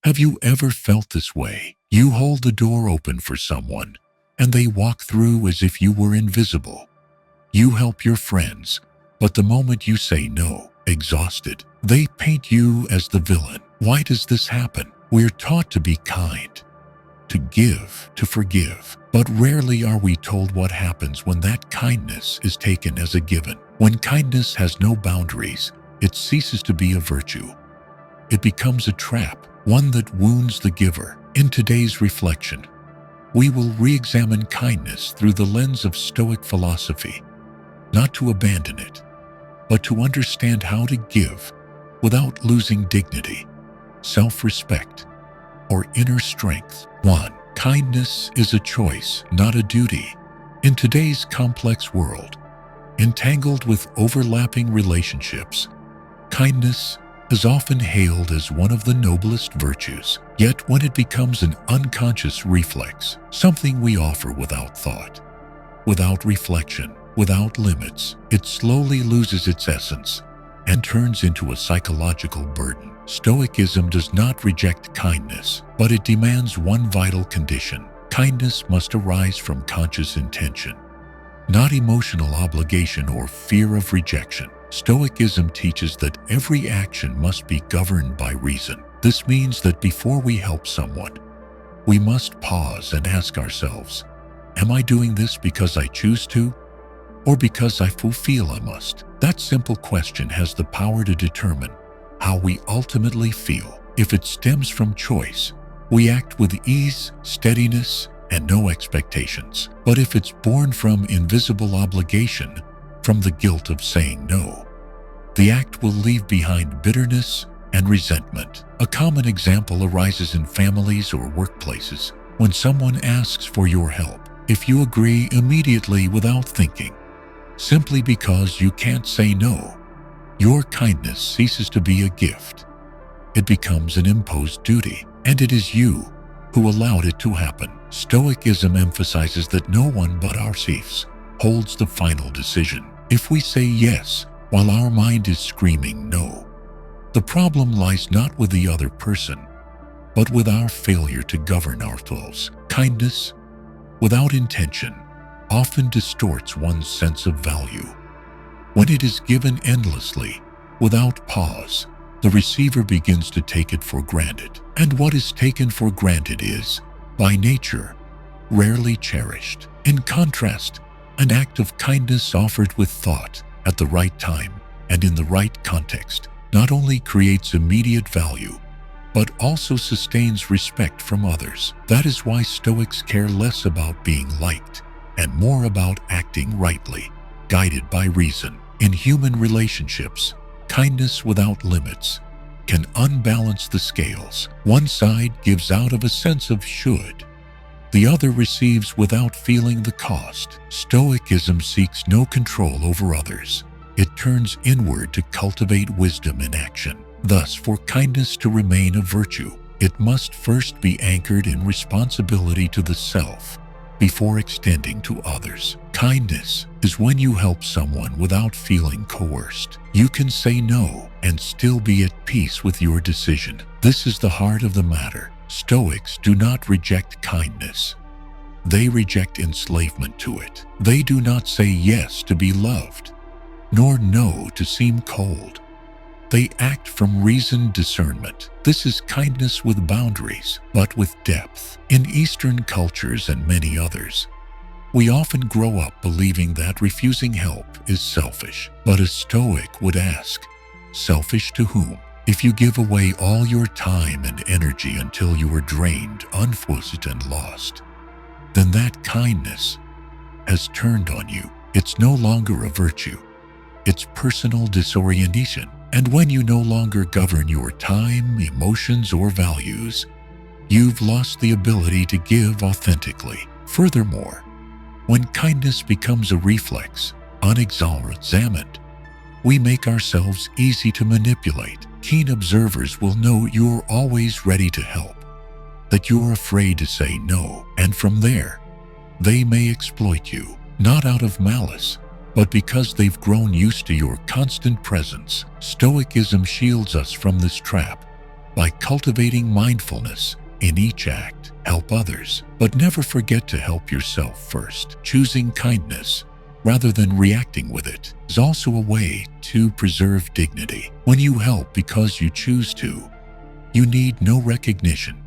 Have you ever felt this way? You hold the door open for someone, and they walk through as if you were invisible. You help your friends, but the moment you say no, exhausted, they paint you as the villain. Why does this happen? We're taught to be kind, to give, to forgive, but rarely are we told what happens when that kindness is taken as a given. When kindness has no boundaries, it ceases to be a virtue. It becomes a trap, one that wounds the giver. In today's reflection, we will re-examine kindness through the lens of Stoic philosophy, not to abandon it, but to understand how to give without losing dignity, self-respect, or inner strength. 1. Kindness is a choice, not a duty. In today's complex world, entangled with overlapping relationships, kindness is often hailed as one of the noblest virtues. Yet when it becomes an unconscious reflex, something we offer without thought, without reflection, without limits, it slowly loses its essence and turns into a psychological burden. Stoicism does not reject kindness, but it demands one vital condition. Kindness must arise from conscious intention, not emotional obligation or fear of rejection. Stoicism teaches that every action must be governed by reason. This means that before we help someone, we must pause and ask ourselves, am I doing this because I choose to, or because I feel I must? That simple question has the power to determine how we ultimately feel. If it stems from choice, we act with ease, steadiness, and no expectations. But if it's born from invisible obligation, from the guilt of saying no, the act will leave behind bitterness and resentment. A common example arises in families or workplaces. When someone asks for your help, if you agree immediately without thinking, simply because you can't say no, your kindness ceases to be a gift. It becomes an imposed duty, and it is you who allowed it to happen. Stoicism emphasizes that no one but ourselves holds the final decision. If we say yes while our mind is screaming no, the problem lies not with the other person, but with our failure to govern ourselves. Kindness, without intention, often distorts one's sense of value. When it is given endlessly, without pause, the receiver begins to take it for granted. And what is taken for granted is, by nature, rarely cherished. In contrast, an act of kindness offered with thought, at the right time, and in the right context, not only creates immediate value, but also sustains respect from others. That is why Stoics care less about being liked and more about acting rightly, guided by reason. In human relationships, kindness without limits can unbalance the scales. One side gives out of a sense of should. The other receives without feeling the cost. Stoicism seeks no control over others. It turns inward to cultivate wisdom in action. Thus, for kindness to remain a virtue, it must first be anchored in responsibility to the self before extending to others. Kindness is when you help someone without feeling coerced. You can say no and still be at peace with your decision. This is the heart of the matter. Stoics do not reject kindness. They reject enslavement to it. They do not say yes to be loved, nor no to seem cold. They act from reasoned discernment. This is kindness with boundaries, but with depth. In Eastern cultures and many others, we often grow up believing that refusing help is selfish. But a Stoic would ask, selfish to whom? If you give away all your time and energy until you are drained, unfocused, and lost, then that kindness has turned on you. It's no longer a virtue. It's personal disorientation. And when you no longer govern your time, emotions, or values, you've lost the ability to give authentically. Furthermore, when kindness becomes a reflex, unexamined, we make ourselves easy to manipulate. Keen observers will know you're always ready to help, that you're afraid to say no, and from there, they may exploit you, not out of malice, but because they've grown used to your constant presence. Stoicism shields us from this trap by cultivating mindfulness in each act. Help others, but never forget to help yourself first. Choosing kindness rather than reacting with it is also a way to preserve dignity. When you help because you choose to, you need no recognition,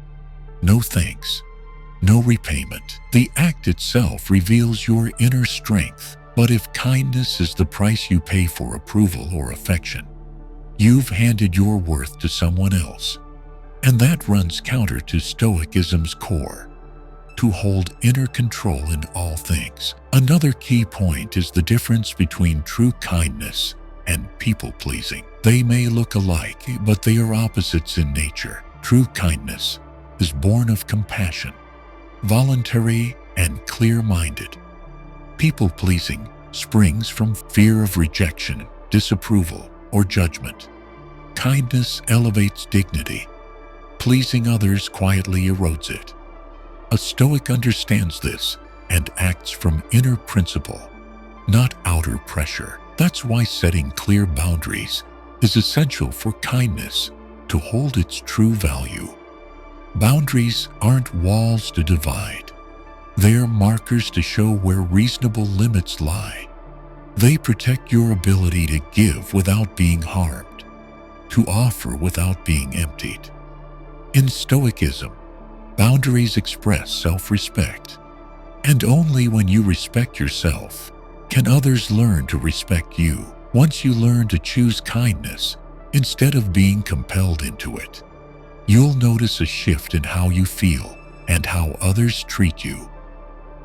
no thanks, no repayment. The act itself reveals your inner strength. But if kindness is the price you pay for approval or affection, you've handed your worth to someone else. And that runs counter to Stoicism's core, to hold inner control in all things. Another key point is the difference between true kindness and people-pleasing. They may look alike, but they are opposites in nature. True kindness is born of compassion, voluntary and clear-minded. People-pleasing springs from fear of rejection, disapproval, or judgment. Kindness elevates dignity. Pleasing others quietly erodes it. A Stoic understands this and acts from inner principle, not outer pressure. That's why setting clear boundaries is essential for kindness to hold its true value. Boundaries aren't walls to divide. They are markers to show where reasonable limits lie. They protect your ability to give without being harmed, to offer without being emptied. In Stoicism, boundaries express self-respect, and only when you respect yourself can others learn to respect you. Once you learn to choose kindness instead of being compelled into it, you'll notice a shift in how you feel and how others treat you.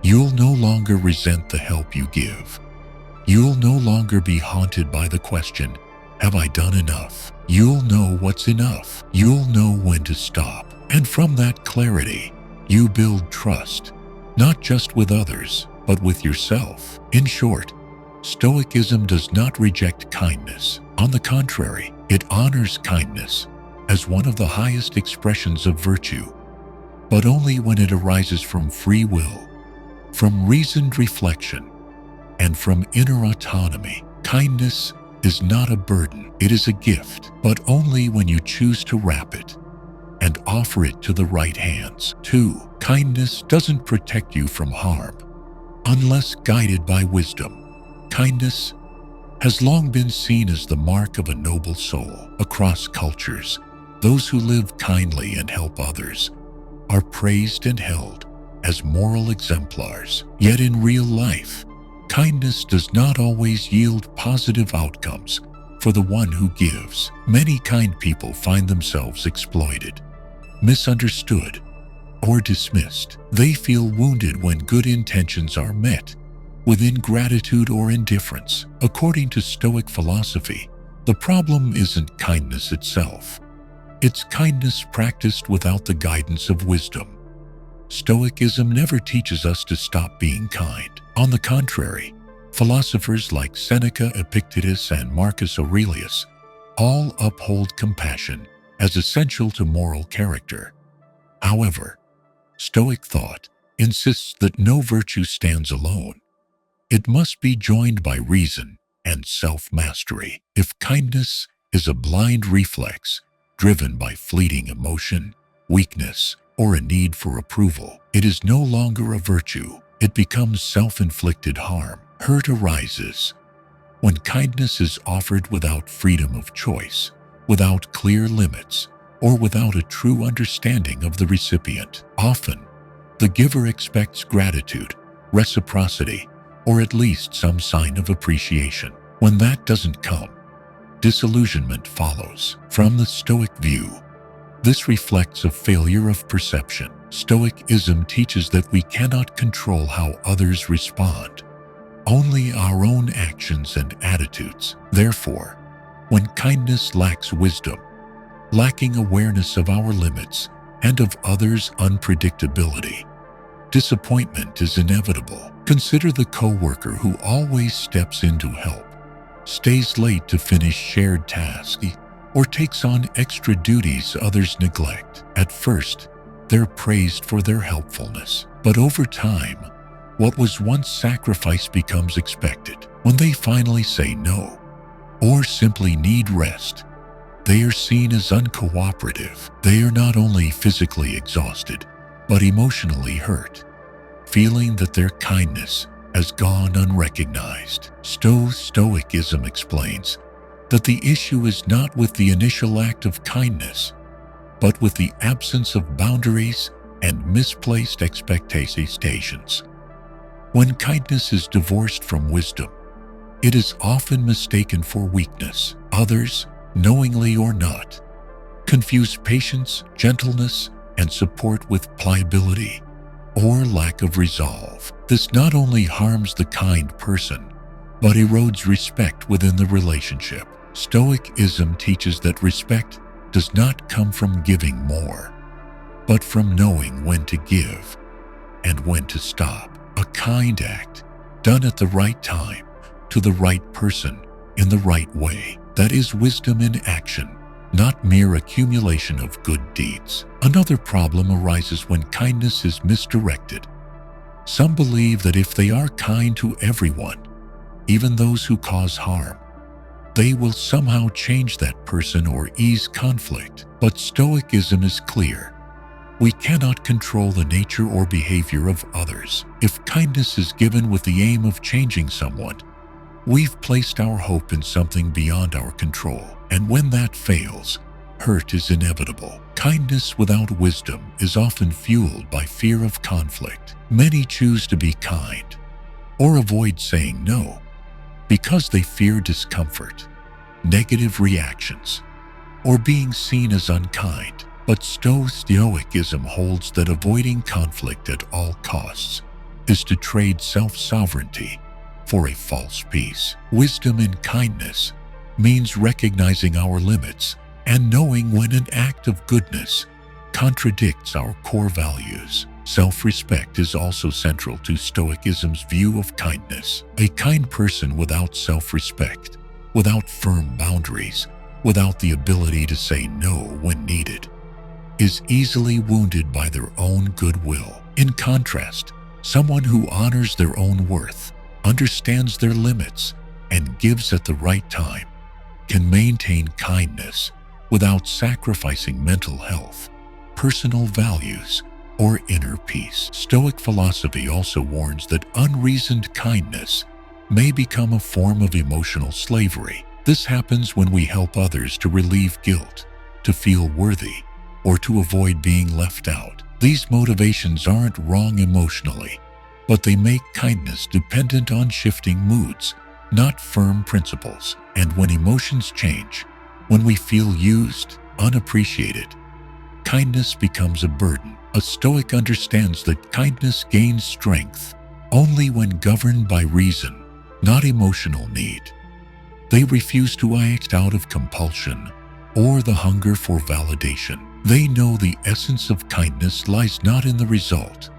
You'll no longer resent the help you give. You'll no longer be haunted by the question, have I done enough? You'll know what's enough. You'll know when to stop. And from that clarity, you build trust, not just with others, but with yourself. In short, Stoicism does not reject kindness. On the contrary, it honors kindness as one of the highest expressions of virtue, but only when it arises from free will, from reasoned reflection, and from inner autonomy. Kindness is not a burden, it is a gift, but only when you choose to wrap it and offer it to the right hands. 2. Kindness doesn't protect you from harm unless guided by wisdom. Kindness has long been seen as the mark of a noble soul. Across cultures, those who live kindly and help others are praised and held as moral exemplars. Yet in real life, kindness does not always yield positive outcomes for the one who gives. Many kind people find themselves exploited, misunderstood, or dismissed. They feel wounded when good intentions are met with ingratitude or indifference. According to Stoic philosophy, the problem isn't kindness itself. It's kindness practiced without the guidance of wisdom. Stoicism never teaches us to stop being kind. On the contrary, philosophers like Seneca, Epictetus, and Marcus Aurelius all uphold compassion as essential to moral character. However, Stoic thought insists that no virtue stands alone. It must be joined by reason and self-mastery. If kindness is a blind reflex driven by fleeting emotion, weakness, or a need for approval, it is no longer a virtue. It becomes self-inflicted harm. Hurt arises when kindness is offered without freedom of choice, without clear limits, or without a true understanding of the recipient. Often, the giver expects gratitude, reciprocity, or at least some sign of appreciation. When that doesn't come, disillusionment follows. From the Stoic view, this reflects a failure of perception. Stoicism teaches that we cannot control how others respond, only our own actions and attitudes. Therefore, when kindness lacks wisdom, lacking awareness of our limits and of others' unpredictability, disappointment is inevitable. Consider the coworker who always steps in to help, stays late to finish shared tasks, or takes on extra duties others neglect. At first, they're praised for their helpfulness, but over time, what was once sacrifice becomes expected. When they finally say no, or simply need rest, they are seen as uncooperative. They are not only physically exhausted, but emotionally hurt, feeling that their kindness has gone unrecognized. Stoicism explains that the issue is not with the initial act of kindness, but with the absence of boundaries and misplaced expectations. When kindness is divorced from wisdom, it is often mistaken for weakness. Others, knowingly or not, confuse patience, gentleness, and support with pliability or lack of resolve. This not only harms the kind person, but erodes respect within the relationship. Stoicism teaches that respect does not come from giving more, but from knowing when to give and when to stop. A kind act, done at the right time, to the right person, in the right way. That is wisdom in action, not mere accumulation of good deeds. Another problem arises when kindness is misdirected. Some believe that if they are kind to everyone, even those who cause harm, they will somehow change that person or ease conflict. But Stoicism is clear. We cannot control the nature or behavior of others. If kindness is given with the aim of changing someone, we've placed our hope in something beyond our control. And when that fails, hurt is inevitable. Kindness without wisdom is often fueled by fear of conflict. Many choose to be kind or avoid saying no because they fear discomfort, negative reactions, or being seen as unkind. But Stoicism holds that avoiding conflict at all costs is to trade self-sovereignty for a false peace. Wisdom in kindness means recognizing our limits and knowing when an act of goodness contradicts our core values. Self-respect is also central to Stoicism's view of kindness. A kind person without self-respect, without firm boundaries, without the ability to say no when needed, is easily wounded by their own goodwill. In contrast, someone who honors their own worth, understands their limits, and gives at the right time can maintain kindness without sacrificing mental health, personal values, or inner peace. Stoic philosophy also warns that unreasoned kindness may become a form of emotional slavery. This happens when we help others to relieve guilt, to feel worthy, or to avoid being left out. These motivations aren't wrong emotionally, but they make kindness dependent on shifting moods, not firm principles. And when emotions change, when we feel used, unappreciated, kindness becomes a burden. A Stoic understands that kindness gains strength only when governed by reason, not emotional need. They refuse to act out of compulsion or the hunger for validation. They know the essence of kindness lies not in the result,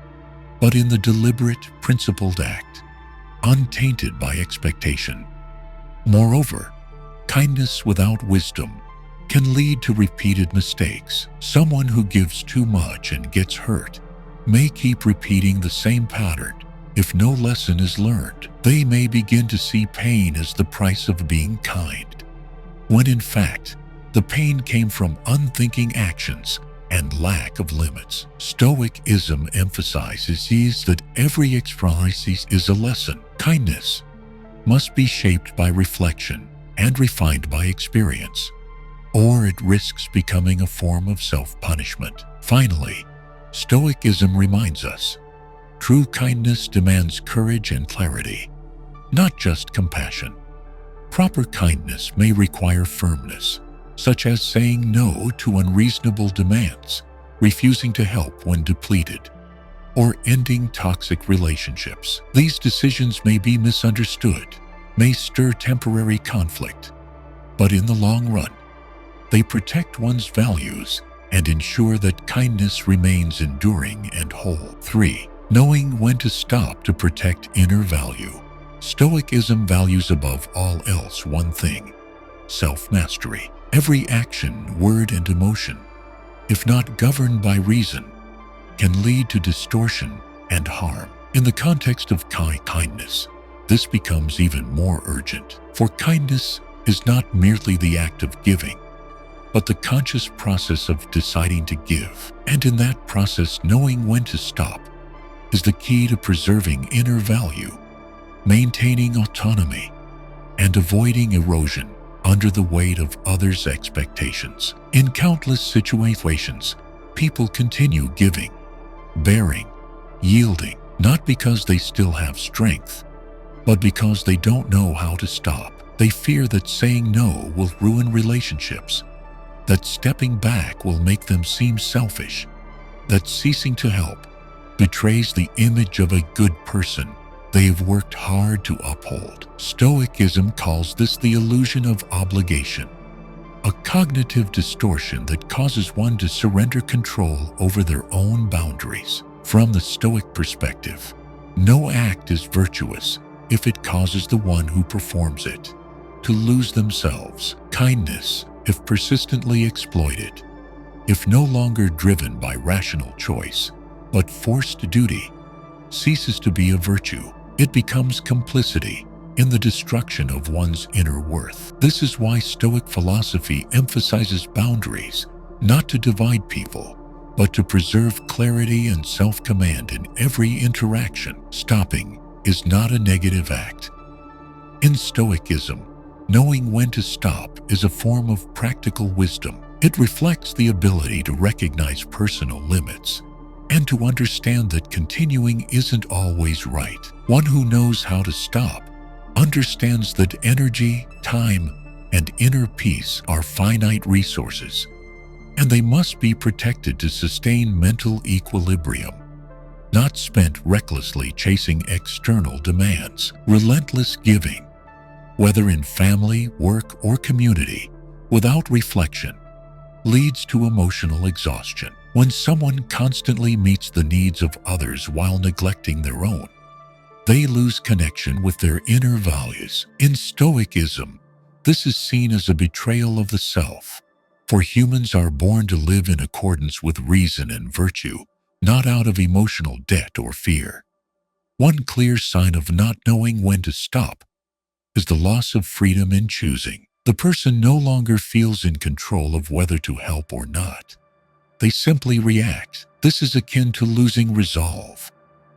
but in the deliberate, principled act, untainted by expectation. Moreover, kindness without wisdom can lead to repeated mistakes. Someone who gives too much and gets hurt may keep repeating the same pattern. If no lesson is learned, they may begin to see pain as the price of being kind, when in fact, the pain came from unthinking actions and lack of limits. Stoicism emphasizes that every experience is a lesson. Kindness must be shaped by reflection and refined by experience, or it risks becoming a form of self-punishment. Finally, Stoicism reminds us, true kindness demands courage and clarity, not just compassion. Proper kindness may require firmness, such as saying no to unreasonable demands, refusing to help when depleted, or ending toxic relationships. These decisions may be misunderstood, may stir temporary conflict, but in the long run, they protect one's values and ensure that kindness remains enduring and whole. 3. Knowing when to stop to protect inner value. Stoicism values above all else one thing: self-mastery. Every action, word, and emotion, if not governed by reason, can lead to distortion and harm. In the context of kindness, this becomes even more urgent, for kindness is not merely the act of giving, but the conscious process of deciding to give, and in that process knowing when to stop, is the key to preserving inner value, maintaining autonomy, and avoiding erosion under the weight of others' expectations. In countless situations, people continue giving, bearing, yielding, not because they still have strength, but because they don't know how to stop. They fear that saying no will ruin relationships, that stepping back will make them seem selfish, that ceasing to help betrays the image of a good person they have worked hard to uphold. Stoicism calls this the illusion of obligation, a cognitive distortion that causes one to surrender control over their own boundaries. From the Stoic perspective, no act is virtuous if it causes the one who performs it to lose themselves. Kindness, if persistently exploited, if no longer driven by rational choice, but forced duty, ceases to be a virtue. It becomes complicity in the destruction of one's inner worth. This is why Stoic philosophy emphasizes boundaries, not to divide people, but to preserve clarity and self-command in every interaction. Stopping is not a negative act. In Stoicism, knowing when to stop is a form of practical wisdom. It reflects the ability to recognize personal limits and to understand that continuing isn't always right. One who knows how to stop understands that energy, time, and inner peace are finite resources, and they must be protected to sustain mental equilibrium, not spent recklessly chasing external demands. Relentless giving, whether in family, work, or community, without reflection, leads to emotional exhaustion. When someone constantly meets the needs of others while neglecting their own, they lose connection with their inner values. In Stoicism, this is seen as a betrayal of the self, for humans are born to live in accordance with reason and virtue, not out of emotional debt or fear. One clear sign of not knowing when to stop is the loss of freedom in choosing. The person no longer feels in control of whether to help or not. They simply react. This is akin to losing resolve,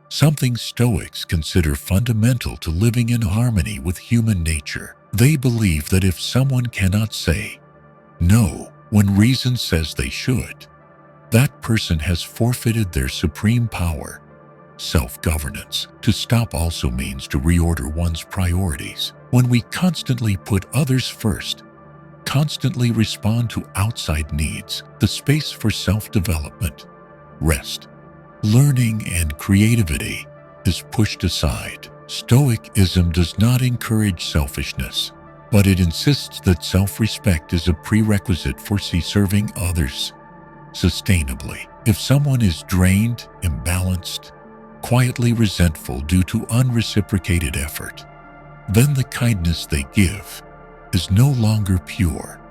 something Stoics consider fundamental to living in harmony with human nature. They believe that if someone cannot say no when reason says they should, that person has forfeited their supreme power. Self-governance. To stop also means to reorder one's priorities. When we constantly put others first, constantly respond to outside needs, the space for self-development, rest, learning, and creativity is pushed aside. Stoicism does not encourage selfishness, but it insists that self-respect is a prerequisite for serving others sustainably. If someone is drained, imbalanced, quietly resentful due to unreciprocated effort, then the kindness they give is no longer pure,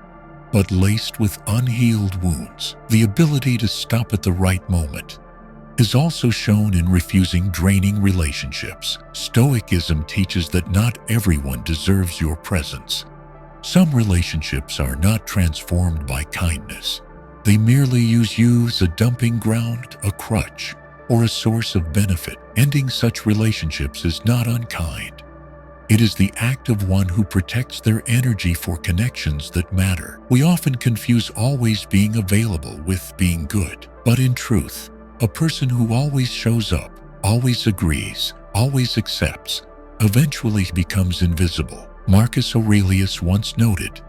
but laced with unhealed wounds. The ability to stop at the right moment is also shown in refusing draining relationships. Stoicism teaches that not everyone deserves your presence. Some relationships are not transformed by kindness. They merely use you as a dumping ground, a crutch, or a source of benefit. Ending such relationships is not unkind. It is the act of one who protects their energy for connections that matter. We often confuse always being available with being good. But in truth, a person who always shows up, always agrees, always accepts, eventually becomes invisible. Marcus Aurelius once noted,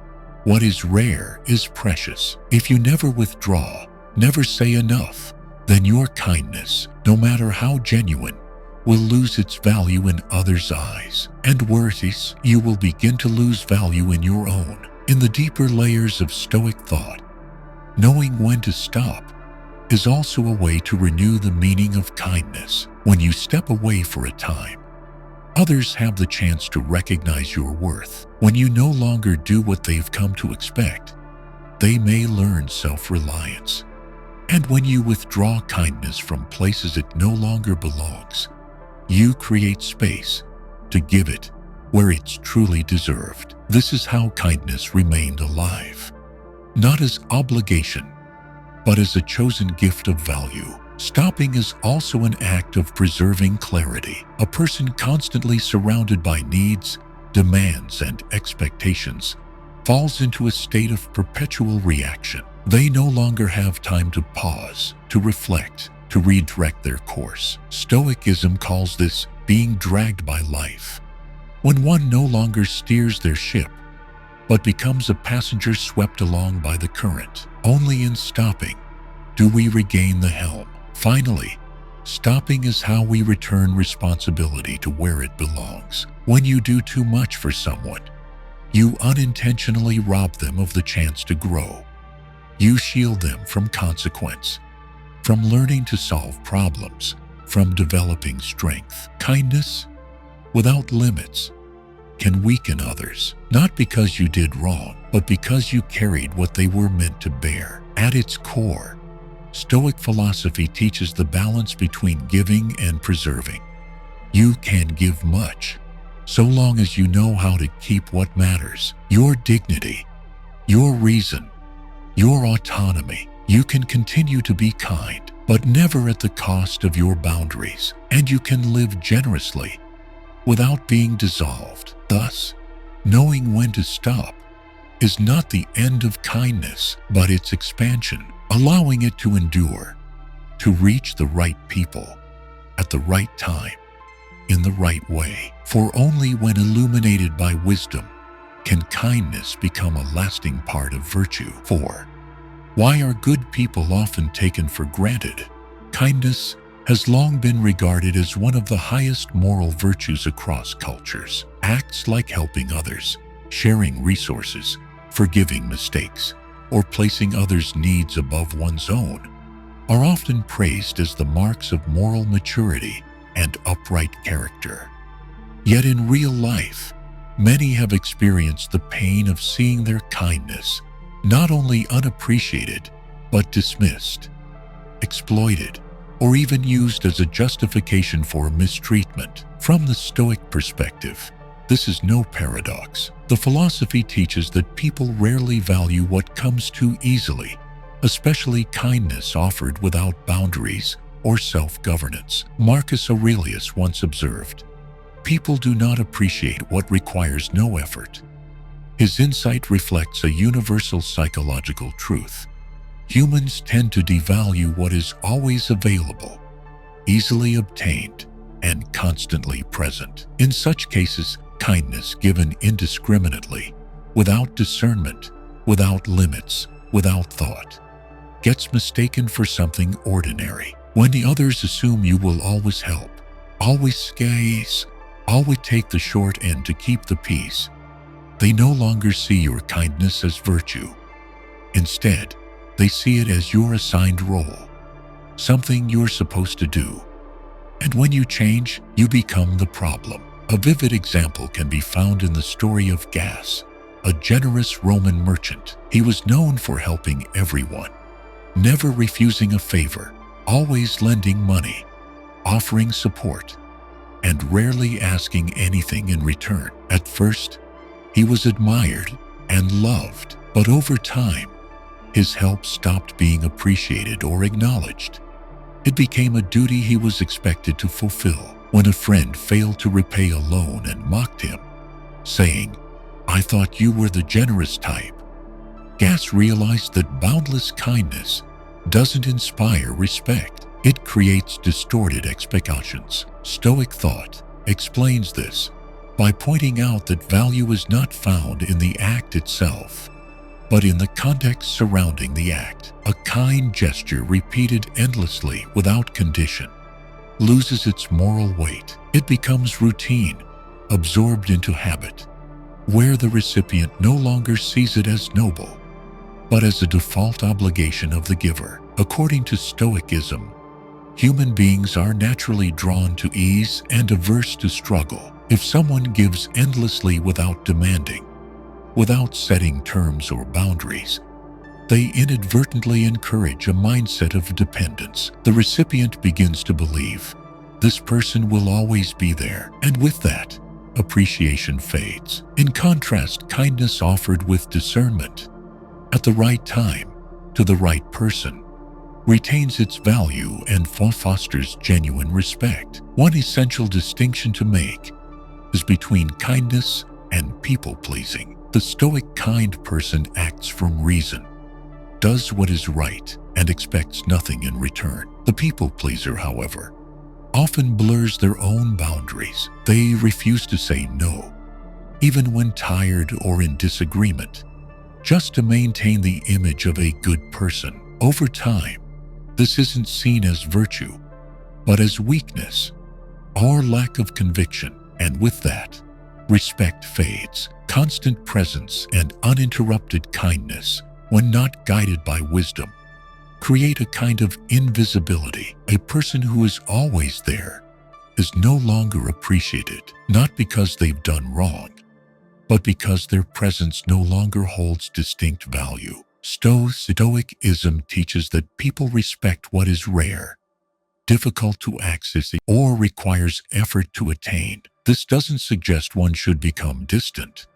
"What is rare is precious." If you never withdraw, never say enough, then your kindness, no matter how genuine, will lose its value in others' eyes. And worse, you will begin to lose value in your own. In the deeper layers of Stoic thought, knowing when to stop is also a way to renew the meaning of kindness. When you step away for a time, others have the chance to recognize your worth. When you no longer do what they've come to expect, they may learn self-reliance. And when you withdraw kindness from places it no longer belongs, you create space to give it where it's truly deserved. This is how kindness remained alive, not as obligation, but as a chosen gift of value. Stopping is also an act of preserving clarity. A person constantly surrounded by needs, demands, and expectations falls into a state of perpetual reaction. They no longer have time to pause, to reflect, to redirect their course. Stoicism calls this being dragged by life. When one no longer steers their ship, but becomes a passenger swept along by the current. Only in stopping do we regain the helm. Finally, stopping is how we return responsibility to where it belongs. When you do too much for someone, you unintentionally rob them of the chance to grow. You shield them from consequence, from learning to solve problems, from developing strength. Kindness, without limits, can weaken others, not because you did wrong, but because you carried what they were meant to bear. At its core, Stoic philosophy teaches the balance between giving and preserving. You can give much, so long as you know how to keep what matters: your dignity, your reason, your autonomy. You can continue to be kind, but never at the cost of your boundaries, and you can live generously without being dissolved. Thus, knowing when to stop is not the end of kindness, but its expansion, allowing it to endure, to reach the right people at the right time, in the right way. For only when illuminated by wisdom can kindness become a lasting part of virtue. 4. Why are good people often taken for granted? Kindness has long been regarded as one of the highest moral virtues across cultures. Acts like helping others, sharing resources, forgiving mistakes, or placing others' needs above one's own are often praised as the marks of moral maturity and upright character. Yet in real life, many have experienced the pain of seeing their kindness not only unappreciated, but dismissed, exploited, or even used as a justification for mistreatment. From the Stoic perspective, this is no paradox. The philosophy teaches that people rarely value what comes too easily, especially kindness offered without boundaries or self-governance. Marcus Aurelius once observed, "People do not appreciate what requires no effort." His insight reflects a universal psychological truth. Humans tend to devalue what is always available, easily obtained, and constantly present. In such cases, kindness given indiscriminately, without discernment, without limits, without thought, gets mistaken for something ordinary. When the others assume you will always help, always squeeze, always take the short end to keep the peace, they no longer see your kindness as virtue. Instead, they see it as your assigned role, something you're supposed to do. And when you change, you become the problem. A vivid example can be found in the story of Gas, a generous Roman merchant. He was known for helping everyone, never refusing a favor, always lending money, offering support, and rarely asking anything in return. At first, he was admired and loved, but over time, his help stopped being appreciated or acknowledged. It became a duty he was expected to fulfill. When a friend failed to repay a loan and mocked him, saying, "I thought you were the generous type," Gas realized that boundless kindness doesn't inspire respect. It creates distorted expectations. Stoic thought explains this by pointing out that value is not found in the act itself, but in the context surrounding the act. A kind gesture repeated endlessly without condition loses its moral weight. It becomes routine, absorbed into habit, where the recipient no longer sees it as noble, but as a default obligation of the giver. According to Stoicism, human beings are naturally drawn to ease and averse to struggle. If someone gives endlessly without demanding, without setting terms or boundaries, they inadvertently encourage a mindset of dependence. The recipient begins to believe, this person will always be there, and with that, appreciation fades. In contrast, kindness offered with discernment, at the right time to the right person retains its value and fosters genuine respect. One essential distinction to make is between kindness and people-pleasing. The Stoic kind person acts from reason, does what is right, and expects nothing in return. The people-pleaser, however, often blurs their own boundaries. They refuse to say no, even when tired or in disagreement, just to maintain the image of a good person. Over time, this isn't seen as virtue, but as weakness or lack of conviction, and with that, respect fades. Constant presence and uninterrupted kindness, when not guided by wisdom, create a kind of invisibility. A person who is always there is no longer appreciated, not because they've done wrong, but because their presence no longer holds distinct value. Stoicism teaches that people respect what is rare, difficult to access, or requires effort to attain. This doesn't suggest one should become distant,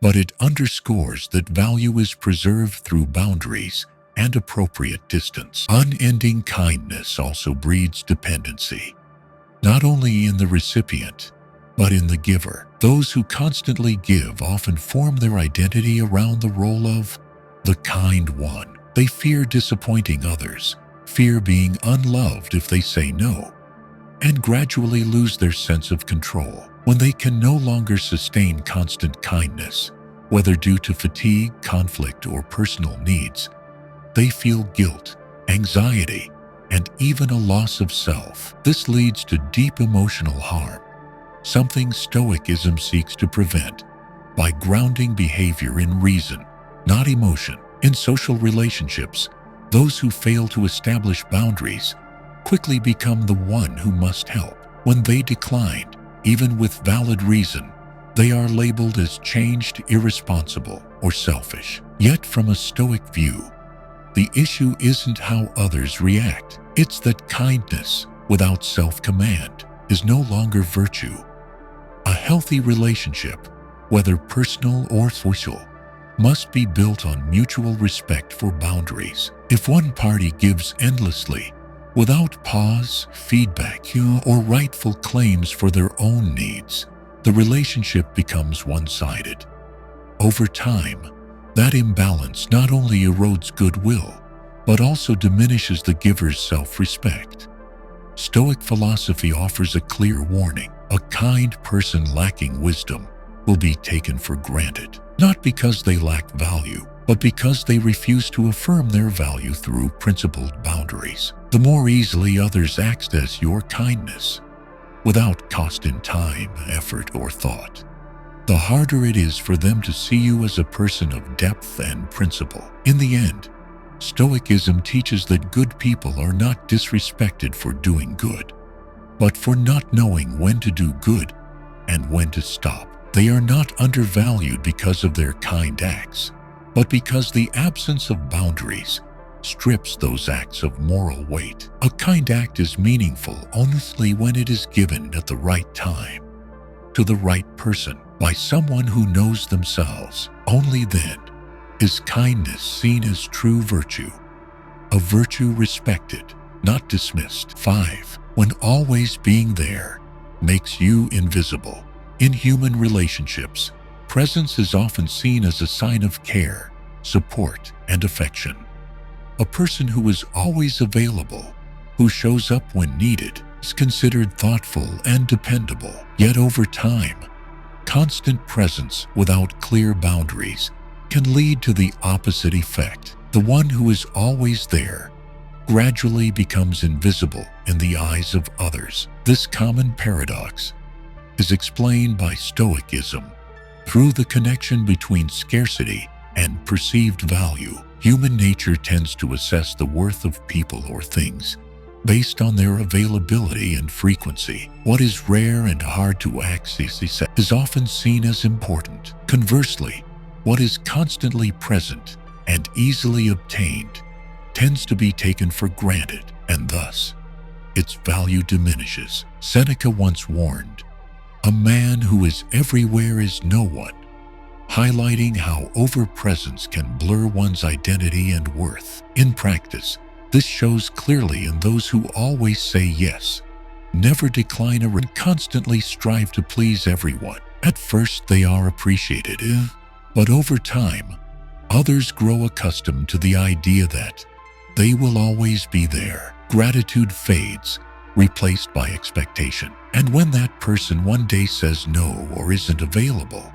but it underscores that value is preserved through boundaries and appropriate distance. Unending kindness also breeds dependency, not only in the recipient, but in the giver. Those who constantly give often form their identity around the role of the kind one. They fear disappointing others, fear being unloved if they say no, and gradually lose their sense of control. When they can no longer sustain constant kindness, whether due to fatigue, conflict, or personal needs, they feel guilt, anxiety, and even a loss of self. This leads to deep emotional harm, something Stoicism seeks to prevent by grounding behavior in reason, not emotion. In social relationships, those who fail to establish boundaries quickly become the one who must help. When they decline, even with valid reason, they are labeled as changed, irresponsible, or selfish. Yet from a Stoic view, the issue isn't how others react. It's that kindness without self-command is no longer virtue. A healthy relationship, whether personal or social, must be built on mutual respect for boundaries. If one party gives endlessly, without pause, feedback, or rightful claims for their own needs, the relationship becomes one-sided. Over time, that imbalance not only erodes goodwill, but also diminishes the giver's self-respect. Stoic philosophy offers a clear warning. A kind person lacking wisdom will be taken for granted, not because they lack value, but because they refuse to affirm their value through principled boundaries. The more easily others access your kindness, without cost in time, effort, or thought, the harder it is for them to see you as a person of depth and principle. In the end, Stoicism teaches that good people are not disrespected for doing good, but for not knowing when to do good and when to stop. They are not undervalued because of their kind acts, but because the absence of boundaries strips those acts of moral weight. A kind act is meaningful only when it is given at the right time, to the right person, by someone who knows themselves. Only then is kindness seen as true virtue, a virtue respected, not dismissed. 5. When always being there makes you invisible. In human relationships, presence is often seen as a sign of care, support, and affection. A person who is always available, who shows up when needed, is considered thoughtful and dependable. Yet over time, constant presence without clear boundaries can lead to the opposite effect. The one who is always there gradually becomes invisible in the eyes of others. This common paradox is explained by Stoicism through the connection between scarcity and perceived value. Human nature tends to assess the worth of people or things based on their availability and frequency. What is rare and hard to access is often seen as important. Conversely, what is constantly present and easily obtained tends to be taken for granted, and thus its value diminishes. Seneca once warned, "A man who is everywhere is no one, highlighting how over-presence can blur one's identity and worth. In practice, this shows clearly in those who always say yes, never decline and constantly strive to please everyone. At first, they are appreciated, but over time, others grow accustomed to the idea that they will always be there. Gratitude fades, replaced by expectation. And when that person one day says no or isn't available,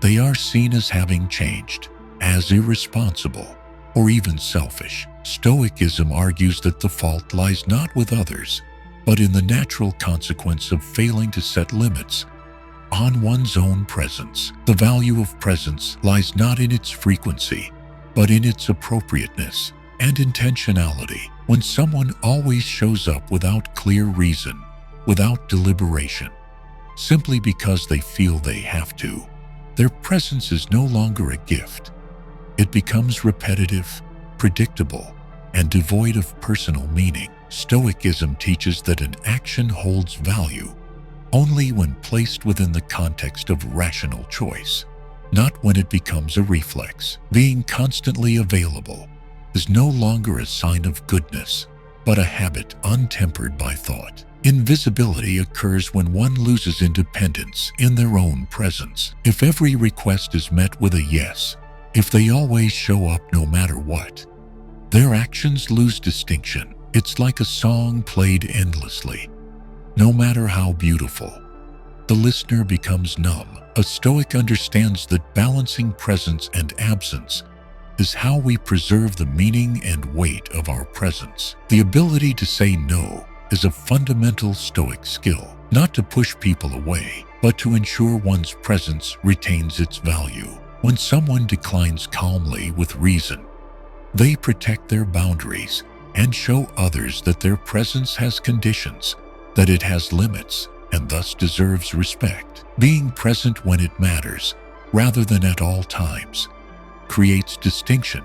they are seen as having changed, as irresponsible, or even selfish. Stoicism argues that the fault lies not with others, but in the natural consequence of failing to set limits on one's own presence. The value of presence lies not in its frequency, but in its appropriateness and intentionality. When someone always shows up without clear reason, without deliberation, simply because they feel they have to, their presence is no longer a gift. It becomes repetitive, predictable, and devoid of personal meaning. Stoicism teaches that an action holds value only when placed within the context of rational choice, not when it becomes a reflex. Being constantly available is no longer a sign of goodness, but a habit untempered by thought. Invisibility occurs when one loses independence in their own presence. If every request is met with a yes, if they always show up no matter what, their actions lose distinction. It's like a song played endlessly. No matter how beautiful, the listener becomes numb. A Stoic understands that balancing presence and absence is how we preserve the meaning and weight of our presence. The ability to say no is a fundamental Stoic skill, not to push people away, but to ensure one's presence retains its value. When someone declines calmly with reason, they protect their boundaries and show others that their presence has conditions, that it has limits, and thus deserves respect. Being present when it matters, rather than at all times, creates distinction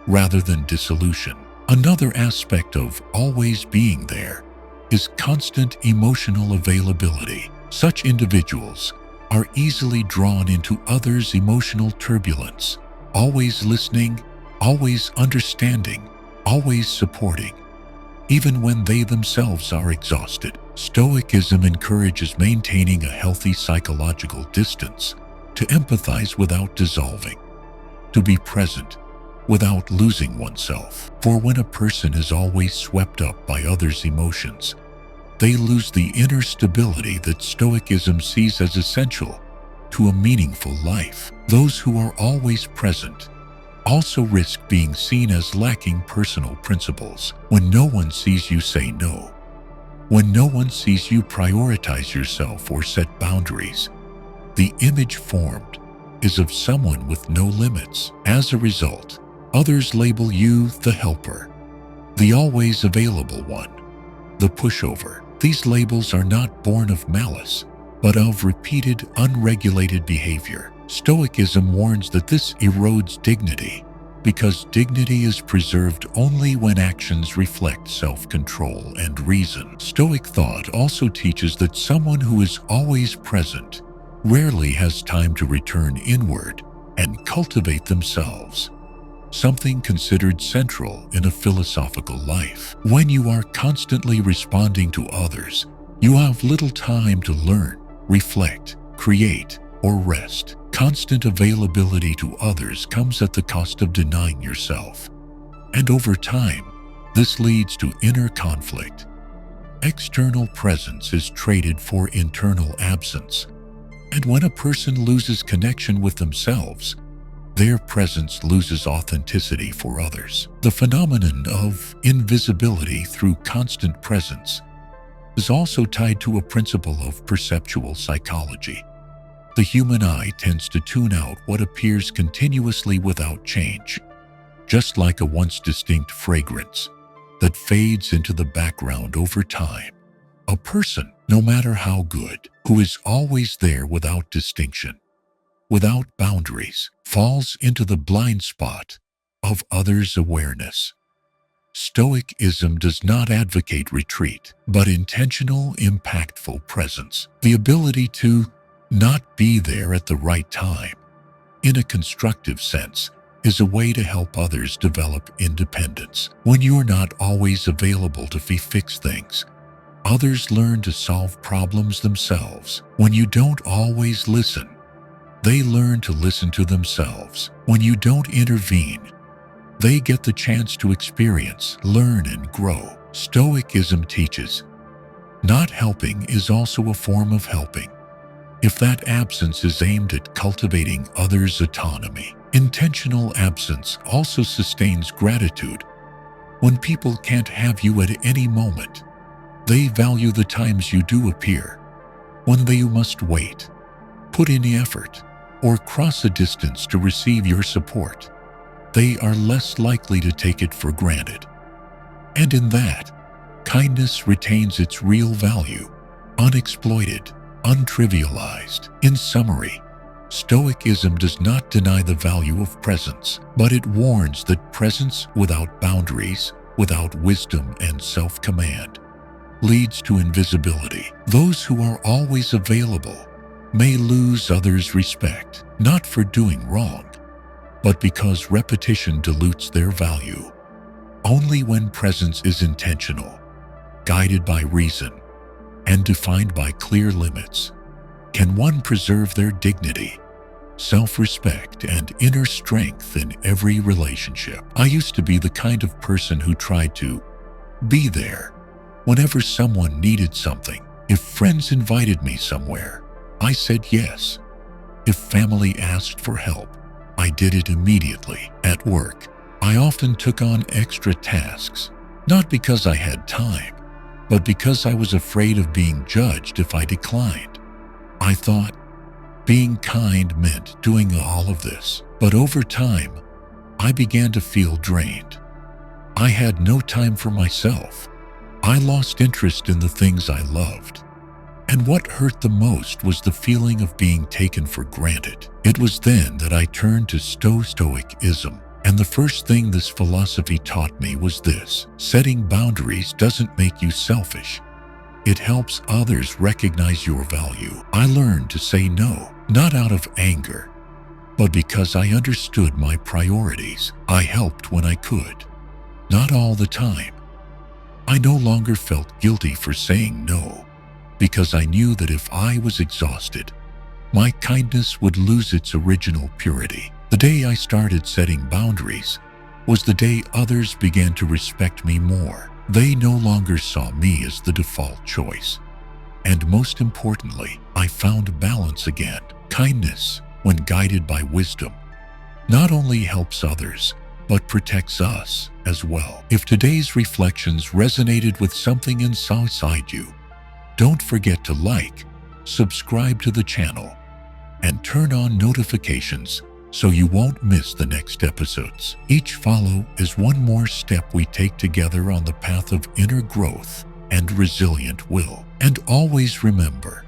rather than dissolution. Another aspect of always being there is constant emotional availability. Such individuals are easily drawn into others' emotional turbulence, always listening, always understanding, always supporting, even when they themselves are exhausted. Stoicism encourages maintaining a healthy psychological distance, to empathize without dissolving, to be present without losing oneself. For when a person is always swept up by others' emotions, they lose the inner stability that Stoicism sees as essential to a meaningful life. Those who are always present also risk being seen as lacking personal principles. When no one sees you say no, when no one sees you prioritize yourself or set boundaries, the image formed is of someone with no limits. As a result, others label you the helper, the always available one, the pushover. These labels are not born of malice, but of repeated, unregulated behavior. Stoicism warns that this erodes dignity, because dignity is preserved only when actions reflect self-control and reason. Stoic thought also teaches that someone who is always present rarely has time to return inward and cultivate themselves, something considered central in a philosophical life. When you are constantly responding to others, you have little time to learn, reflect, create, or rest. Constant availability to others comes at the cost of denying yourself, and over time, this leads to inner conflict. External presence is traded for internal absence, and when a person loses connection with themselves, their presence loses authenticity for others. The phenomenon of invisibility through constant presence is also tied to a principle of perceptual psychology. The human eye tends to tune out what appears continuously without change, just like a once distinct fragrance that fades into the background over time. A person, no matter how good, who is always there without distinction, without boundaries, falls into the blind spot of others' awareness. Stoicism does not advocate retreat, but intentional, impactful presence. The ability to not be there at the right time, in a constructive sense, is a way to help others develop independence. When you're not always available to fix things, others learn to solve problems themselves. When you don't always listen, they learn to listen to themselves. When you don't intervene, they get the chance to experience, learn, and grow. Stoicism teaches, not helping is also a form of helping, if that absence is aimed at cultivating others' autonomy. Intentional absence also sustains gratitude. When people can't have you at any moment, they value the times you do appear. When they must wait, put in effort, or cross a distance to receive your support, they are less likely to take it for granted. And in that, kindness retains its real value, unexploited, untrivialized. In summary, Stoicism does not deny the value of presence, but it warns that presence without boundaries, without wisdom and self-command, leads to invisibility. Those who are always available may lose others' respect, not for doing wrong, but because repetition dilutes their value. Only when presence is intentional, guided by reason, and defined by clear limits, can one preserve their dignity, self-respect, and inner strength in every relationship. I used to be the kind of person who tried to be there whenever someone needed something. If friends invited me somewhere, I said yes. If family asked for help, I did it immediately. At work, I often took on extra tasks, not because I had time, but because I was afraid of being judged if I declined. I thought being kind meant doing all of this, but over time, I began to feel drained. I had no time for myself. I lost interest in the things I loved. And what hurt the most was the feeling of being taken for granted. It was then that I turned to Stoicism. And the first thing this philosophy taught me was this: setting boundaries doesn't make you selfish. It helps others recognize your value. I learned to say no, not out of anger, but because I understood my priorities. I helped when I could, not all the time. I no longer felt guilty for saying no, because I knew that if I was exhausted, my kindness would lose its original purity. The day I started setting boundaries was the day others began to respect me more. They no longer saw me as the default choice. And most importantly, I found balance again. Kindness, when guided by wisdom, not only helps others, but protects us as well. If today's reflections resonated with something inside you, don't forget to like, subscribe to the channel, and turn on notifications so you won't miss the next episodes. Each follow is one more step we take together on the path of inner growth and resilient will. And always remember,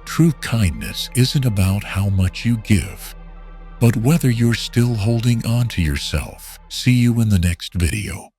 true kindness isn't about how much you give, but whether you're still holding on to yourself. See you in the next video.